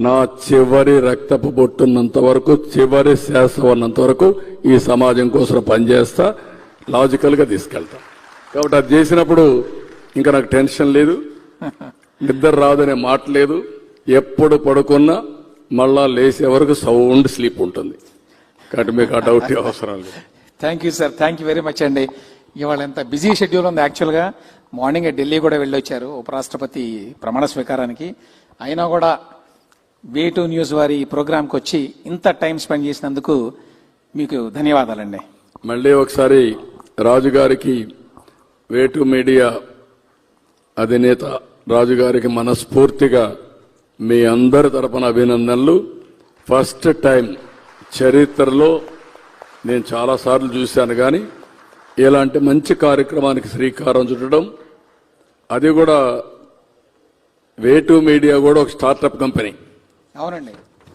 నా చివరి రక్తపు బొట్టున్నంత వరకు, చివరి శ్వాస ఉన్నంత వరకు ఈ సమాజం కోసం పనిచేస్తా, లాజికల్ గా తీసుకెళ్తా. కాబట్టి అది చేసినప్పుడు ఇంకా నాకు టెన్షన్ లేదు, నిద్ర రాదనే మాట లేదు. ఎప్పుడు పడుకున్నా మళ్ళా లేసే వరకు సౌండ్ స్లీప్ ఉంటుంది. కాబట్టి మీకు ఆ డౌట్ అవసరం లేదు. Thank you sir, thank you very much అండి. ఇవాళ ఎంత బిజీ షెడ్యూల్ ఉంది. యాక్చువల్గా మార్నింగ్ ఢిల్లీ కూడా వెళ్ళొచ్చారు ఉపరాష్ట్రపతి ప్రమాణ స్వీకారానికి. అయినా కూడా వే2 న్యూస్ వారి ప్రోగ్రాంకి వచ్చి ఇంత టైం స్పెండ్ చేసినందుకు మీకు ధన్యవాదాలండి. మళ్ళీ ఒకసారి రాజుగారికి, వే2 మీడియా అధినేత రాజుగారికి మనస్ఫూర్తిగా మీ అందరి తరపున అభినందనలు. ఫస్ట్ టైం చరిత్రలో నేను చాలాసార్లు చూశాను, కానీ ఇలాంటి మంచి కార్యక్రమానికి శ్రీకారం చుట్టడం, అది కూడా వే2 మీడియా కూడా ఒక స్టార్టప్ కంపెనీ. అవునండి.